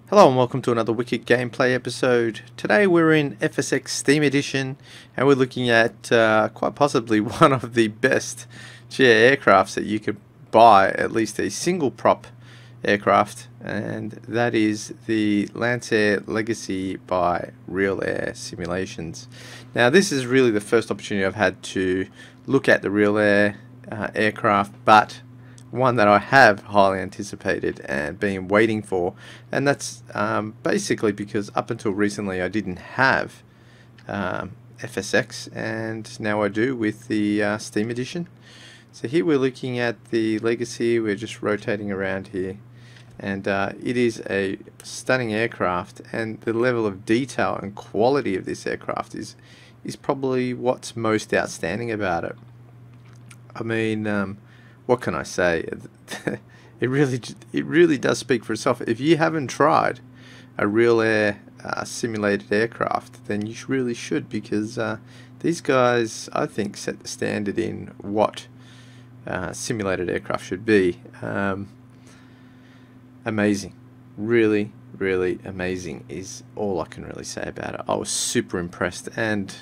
Hello and welcome to another Wicked Gameplay episode. Today we're in FSX Steam Edition and we're looking at quite possibly one of the best aircrafts that you could buy, at least a single prop aircraft, and that is the Lancair Legacy by RealAir Simulations. Now this is really the first opportunity I've had to look at the RealAir aircraft, but one that I have highly anticipated and been waiting for, and that's basically because up until recently I didn't have FSX, and now I do with the Steam Edition. So here we're looking at the Legacy. We're just rotating around here, and it is a stunning aircraft, and the level of detail and quality of this aircraft is probably what's most outstanding about it. I mean, what can I say? It really does speak for itself. If you haven't tried a RealAir simulated aircraft, then you really should, because these guys, I think, set the standard in what simulated aircraft should be. Amazing, really amazing is all I can really say about it. I was super impressed and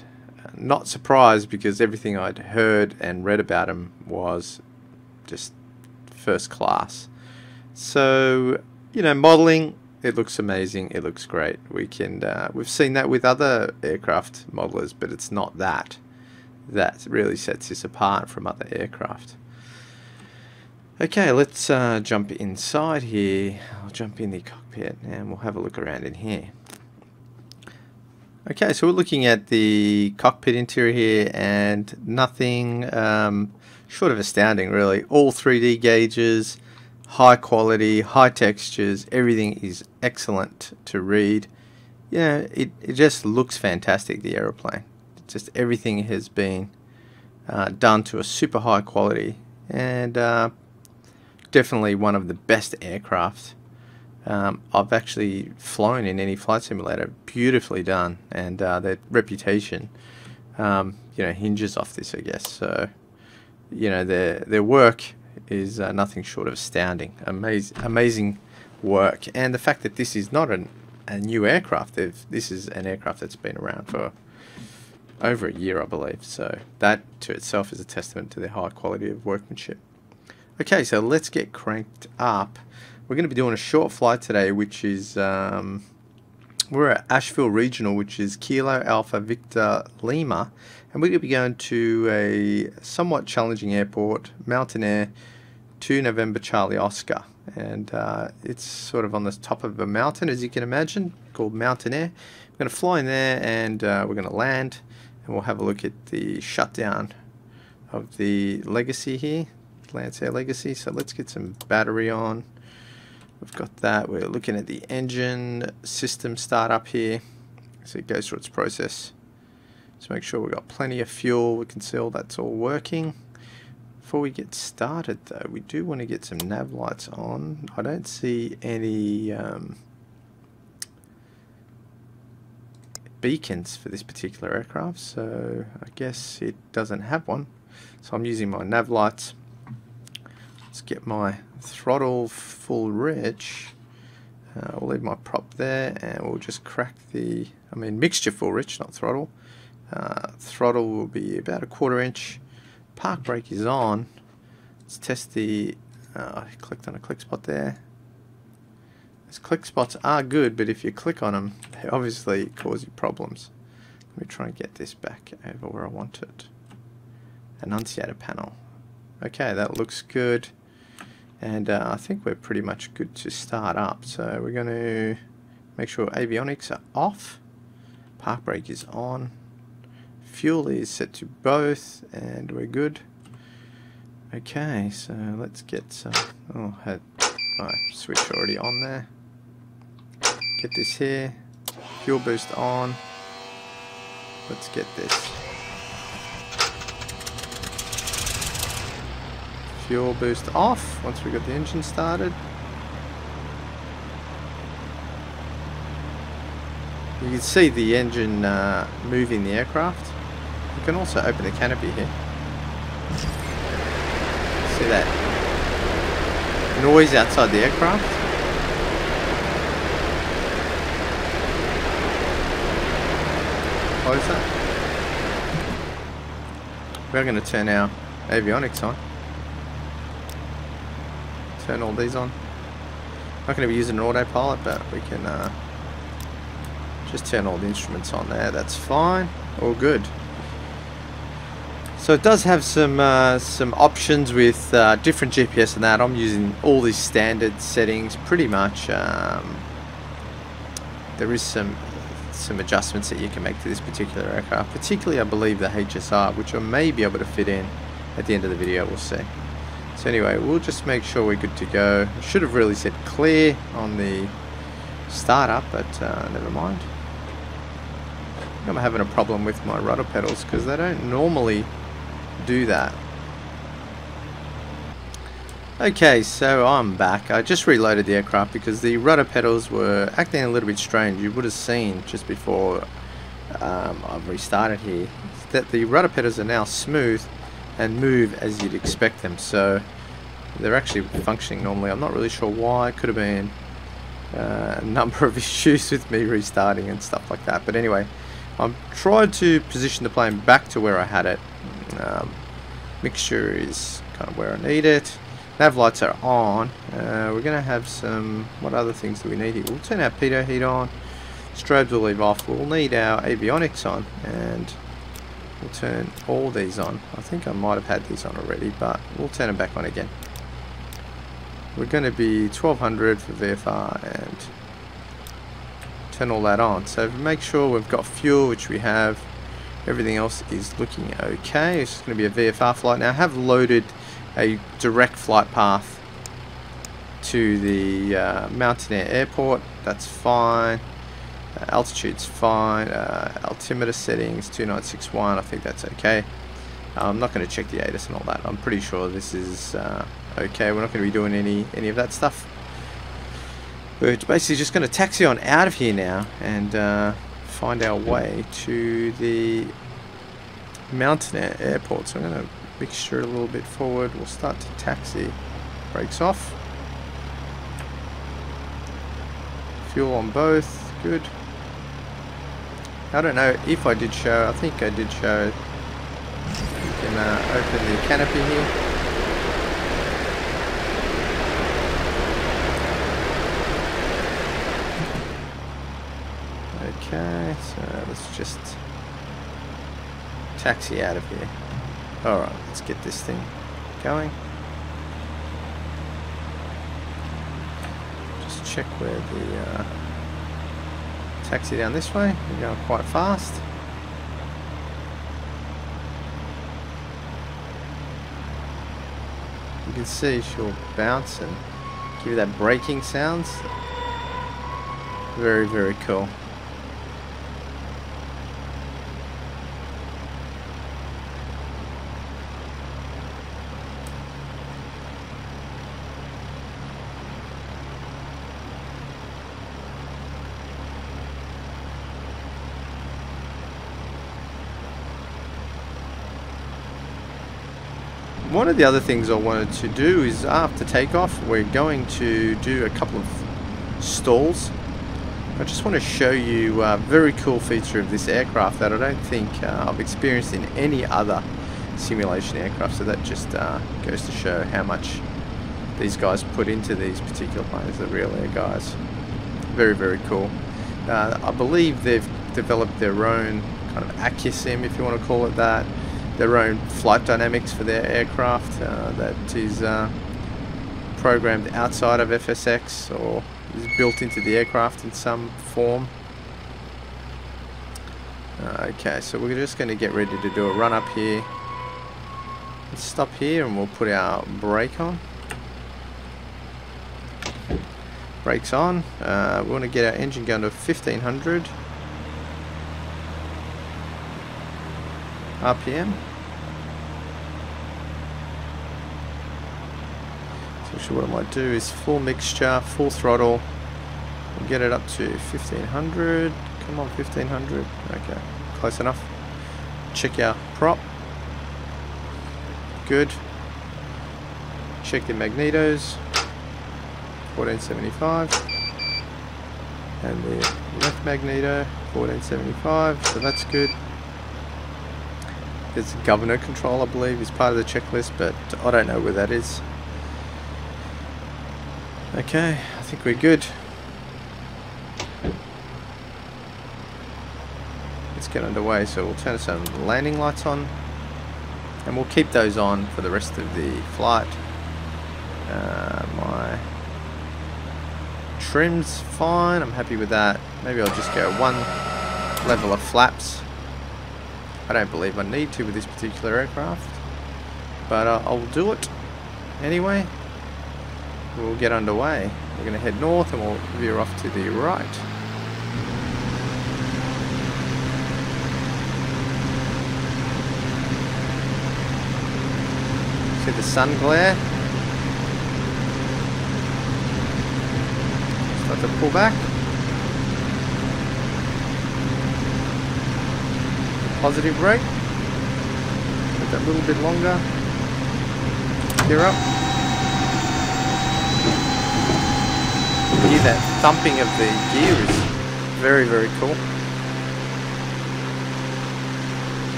not surprised, because everything I'd heard and read about him was just first class. So, you know, modeling, it looks amazing, it looks great. We've seen that with other aircraft modelers, but it's not that really sets this apart from other aircraft. Okay, let's jump inside here. I'll jump in the cockpit and we'll have a look around in here. Okay, so we're looking at the cockpit interior here, and nothing short of astounding, really. All 3D gauges, high quality, high textures, everything is excellent to read. Yeah, it just looks fantastic, the aeroplane. Just everything has been done to a super high quality, and definitely one of the best aircraft I've actually flown in any flight simulator. Beautifully done, and their reputation hinges off this, I guess. So, you know, their work is nothing short of astounding. Amazing work, and the fact that this is not a new aircraft. This is an aircraft that's been around for over a year, I believe. So that to itself is a testament to their high quality of workmanship. Okay, so let's get cranked up. We're going to be doing a short flight today, which is we're at Asheville Regional, which is Kilo Alpha Victor Lima, and we're going to be going to a somewhat challenging airport, Mountain Air, 2 November Charlie Oscar, and it's sort of on the top of a mountain, as you can imagine, called Mountain Air. We're going to fly in there, and we're going to land, and we'll have a look at the shutdown of the Legacy here, Lancair Legacy. So let's get some battery on. We've got that. We're looking at the engine system startup here, so it goes through its process. So make sure we've got plenty of fuel. We can see all that's all working. Before we get started, though, we do want to get some nav lights on. I don't see any beacons for this particular aircraft, so I guess it doesn't have one. So I'm using my nav lights. Let's get my throttle full rich. We'll leave my prop there, and we'll just crack the, mixture full rich, not throttle. Throttle will be about 1/4 inch. Park brake is on. Let's test the, I clicked on a click spot there. These click spots are good, but if you click on them, they obviously cause you problems. Let me try and get this back over where I want it. Annunciator panel. Okay, that looks good. And I think we're pretty much good to start up. So we're going to make sure avionics are off. Park brake is on. Fuel is set to both, and we're good. Okay, so let's get some. Oh, had my switch already on there. Get this here. Fuel boost on. Let's get this. Fuel boost off once we got the engine started. You can see the engine moving the aircraft. You can also open the canopy here. See that noise outside the aircraft? closer. We're going to turn our avionics on. Turn all these on. Not going to be using an autopilot, but we can just turn all the instruments on there. That's fine. All good. So it does have some options with different GPS and that. I'm using all these standard settings pretty much. There is some adjustments that you can make to this particular aircraft, particularly I believe the HSR, which I may be able to fit in at the end of the video. We'll see. So anyway, we'll just make sure we're good to go. I should have really said clear on the startup, but never mind. I'm having a problem with my rudder pedals because they don't normally do that. Okay, so I'm back. I just reloaded the aircraft because the rudder pedals were acting a little bit strange. You would have seen just before I've restarted here that the rudder pedals are now smooth and move as you'd expect them, so they're actually functioning normally. I'm not really sure why. It could have been a number of issues with me restarting and stuff like that, but anyway, I'm trying to position the plane back to where I had it. Mixture is kind of where I need it. Nav lights are on. We're going to have some, what other things do we need here? We'll turn our pitot heat on. Strobes will leave off. We'll need our avionics on, and we'll turn all these on. I think I might have had these on already, but we'll turn them back on again. We're going to be 1200 for VFR and turn all that on. So make sure we've got fuel, which we have. Everything else is looking okay. It's going to be a VFR flight. Now I have loaded a direct flight path to the Mountain Air Airport. That's fine. Altitude's fine. Altimeter settings 2961. I think that's okay. I'm not going to check the ATIS and all that. I'm pretty sure this is okay. We're not going to be doing any of that stuff. We're basically just going to taxi on out of here now and find our way to the Mountain Air Airport. So I'm going to mixture a little bit forward. We'll start to taxi. Brakes off. Fuel on both. Good. I don't know if I did show. I think I did show. You can open the canopy here. Okay, so let's just taxi out of here. Alright, let's get this thing going. Just check where the taxi down this way. We're going quite fast. You can see she'll bounce and give you that braking sounds. Very, very cool. One of the other things I wanted to do is after takeoff we're going to do a couple of stalls. I just want to show you a very cool feature of this aircraft that I don't think I've experienced in any other simulation aircraft, so that just goes to show how much these guys put into these particular planes, the RealAir guys. Very, very cool. I believe they've developed their own kind of AccuSim, if you want to call it that, their own flight dynamics for their aircraft that is programmed outside of FSX or is built into the aircraft in some form. Okay, so we're just going to get ready to do a run up here. Let's stop here and we'll put our brake on. Brakes on. We want to get our engine going to 1500 RPM. So what I might do is full mixture, full throttle. We'll get it up to 1500. Come on, 1500. Okay, close enough. Check our prop. Good. Check the magnetos. 1475. And the left magneto, 1475. So that's good. There's a governor control, I believe, is part of the checklist, but I don't know where that is. Okay, I think we're good. Let's get underway. So we'll turn some landing lights on, and we'll keep those on for the rest of the flight. My trim's fine, I'm happy with that. Maybe I'll just go one level of flaps. I don't believe I need to with this particular aircraft, but I'll do it anyway. We'll get underway. We're going to head north and we'll veer off to the right. See the sun glare? Start to pull back. Positive brake. Make that a little bit longer. Gear up. You hear that thumping of the gear is very, very cool.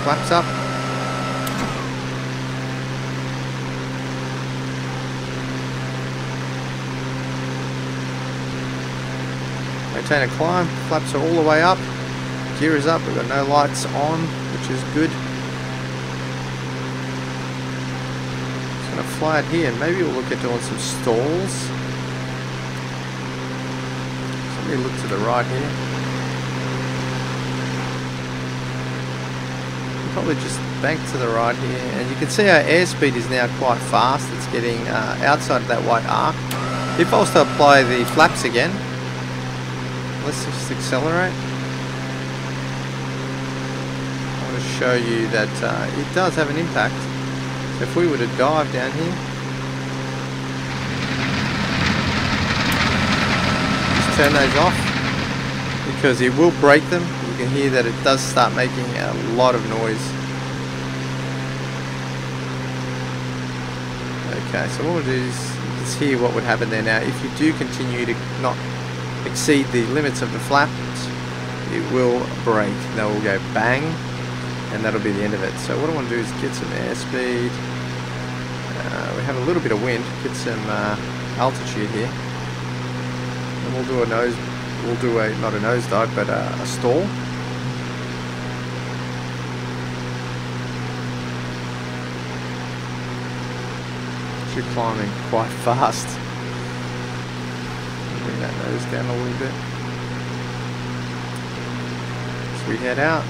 Flaps up. Maintain a climb. Flaps are all the way up. Gear is up. We've got no lights on, which is good. Just going to fly it here. Maybe we'll look at doing some stalls. Let me look to the right here. We'll probably just bank to the right here, and you can see our airspeed is now quite fast. It's getting outside of that white arc. If I was to apply the flaps again, let's just accelerate. I want to show you that it does have an impact. So if we were to dive down here, turn those off, because it will break them. You can hear that it does start making a lot of noise. Okay, so what we'll do is you can see what would happen there. Now if you do continue to not exceed the limits of the flaps, it will break. They will go bang, and that'll be the end of it. So what I want to do is get some airspeed. We have a little bit of wind, get some altitude here. And we'll do a nose, not a nosedive, but a stall. Actually climbing quite fast. Bring that nose down a little bit. So we head out.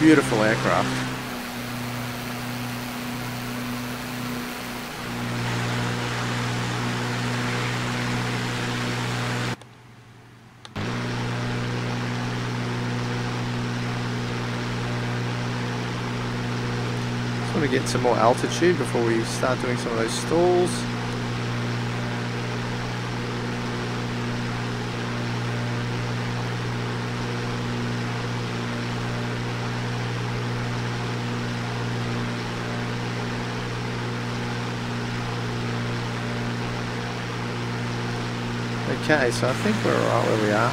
Beautiful aircraft. Want to get some more altitude before we start doing some of those stalls. Okay, so I think we're right where we are.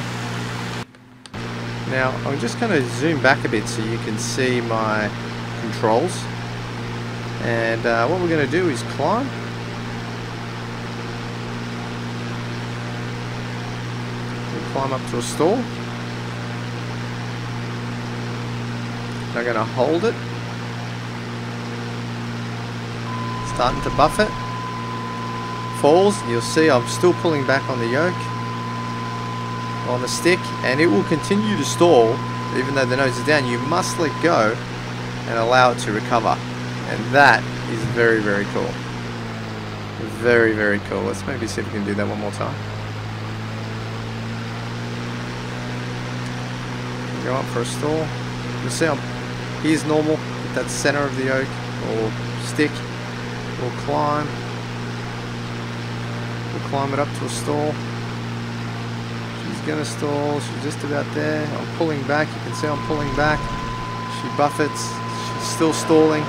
Now I'm just going to zoom back a bit so you can see my controls. And what we're going to do is climb. We'll climb up to a stall. I'm going to hold it. Starting to buff it. Falls. You'll see I'm still pulling back on the yoke, on the stick, and it will continue to stall even though the nose is down. You must let go and allow it to recover. And that is very, very cool. Very, very cool. Let's maybe see if we can do that one more time. Go up for a stall. You'll see here's normal. Hit that center of the yoke or stick. We'll climb. We'll climb it up to a stall. She's gonna stall. She's just about there. I'm pulling back. You can see I'm pulling back. She buffets. She's still stalling.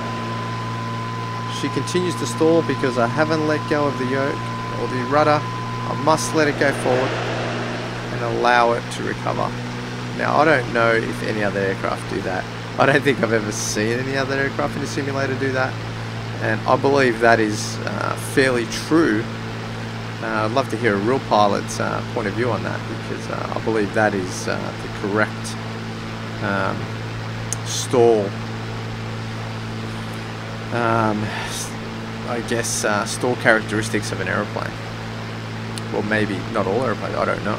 She continues to stall because I haven't let go of the yoke or the rudder. I must let it go forward. and allow it to recover. Now, I don't know if any other aircraft do that. I don't think I've ever seen any other aircraft in a simulator do that, and I believe that is fairly true. I'd love to hear a real pilot's point of view on that, because I believe that is the correct stall, I guess, stall characteristics of an aeroplane. Well, maybe not all airplanes, I don't know.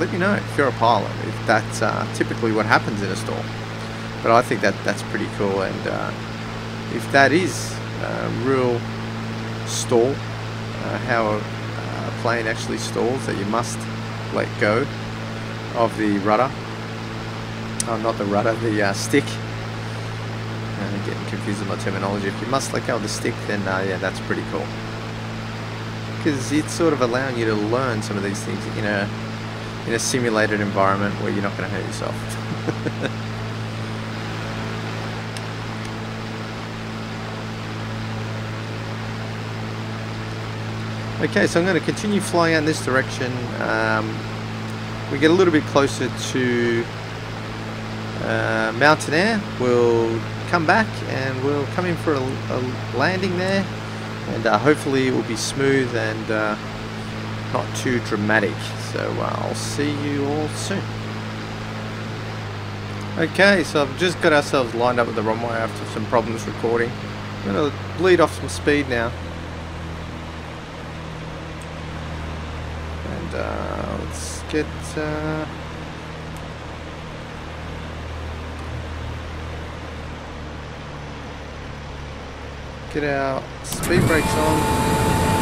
Let me know if you're a pilot, if that's typically what happens in a stall. But I think that's pretty cool, and if that is real stall, how a plane actually stalls, that you must let go of the rudder. Oh, not the rudder, the stick. I'm getting confused with my terminology. If you must let go of the stick, then yeah, that's pretty cool. Because it's sort of allowing you to learn some of these things in a simulated environment where you're not going to hurt yourself. Okay, so I'm going to continue flying out in this direction. We get a little bit closer to Mountain Air. We'll come back and we'll come in for a landing there, and hopefully it will be smooth and not too dramatic. So I'll see you all soon. Okay, so I've just got ourselves lined up with the runway after some problems recording. I'm going to bleed off some speed now. Let's get our speed brakes on.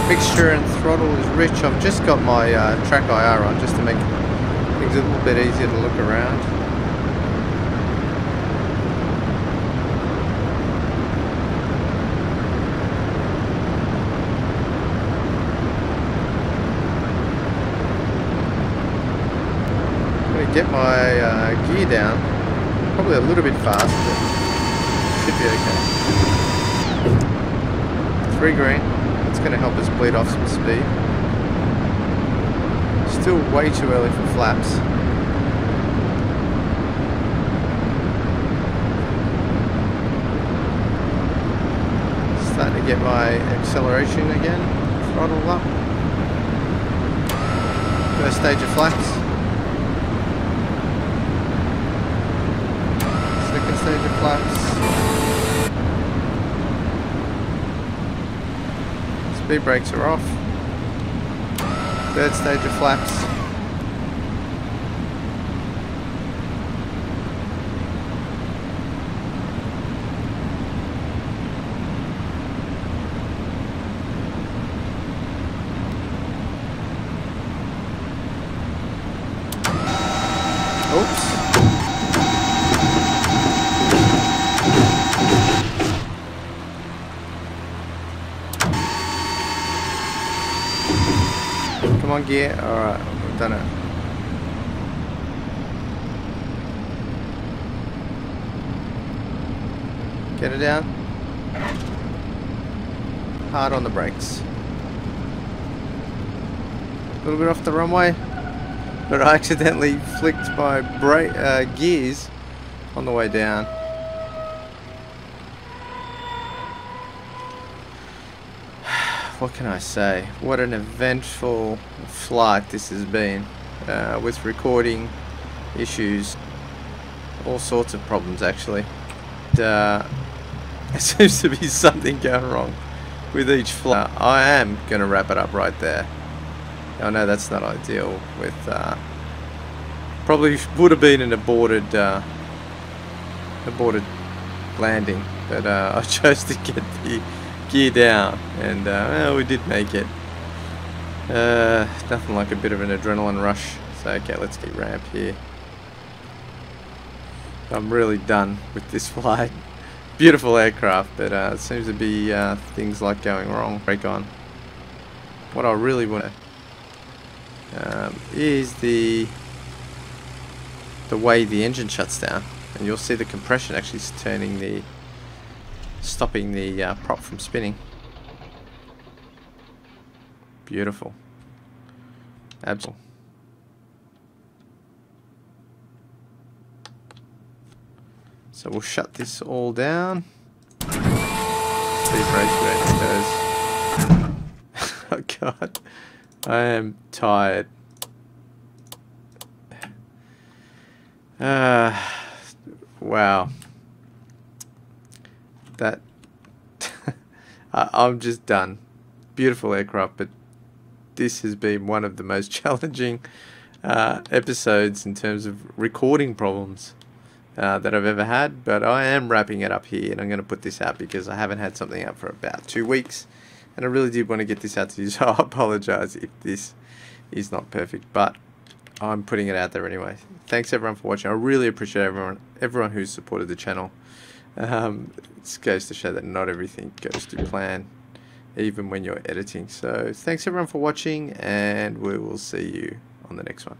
Mixture and throttle is rich. I've just got my track IR on just to make things a little bit easier to look around. Get my gear down, probably a little bit fast, but should be okay. 3 green, that's going to help us bleed off some speed. Still way too early for flaps. Starting to get my acceleration again, throttle up. First stage of flaps. Second stage of flaps. Speed brakes are off. Third stage of flaps. Oops. Come on, gear. Alright, we've done it. Get it down. Hard on the brakes. A little bit off the runway, but I accidentally flicked my gears on the way down. What can I say? What an eventful flight this has been, with recording issues, all sorts of problems actually. There seems to be something going wrong with each flight. I am going to wrap it up right there. I know that's not ideal with, probably would have been an aborted landing, but I chose to get the gear down, and well, we did make it. Nothing like a bit of an adrenaline rush. So okay, let's get ramp here. I'm really done with this flight. Beautiful aircraft, but it seems to be things like going wrong. Brake on. What I really want is the way the engine shuts down, and you'll see the compression actually stopping the prop from spinning. Beautiful. Absolutely. So we'll shut this all down. Speed brake goes. Oh god, I am tired. Wow. That I'm just done. Beautiful aircraft, but this has been one of the most challenging episodes in terms of recording problems that I've ever had. But I am wrapping it up here, and I'm going to put this out because I haven't had something out for about 2 weeks, and I really did want to get this out to you. So I apologize if this is not perfect, but I'm putting it out there anyway. Thanks everyone for watching. I really appreciate everyone who's supported the channel. It goes to show that not everything goes to plan, even when you're editing. So thanks everyone for watching, and we will see you on the next one.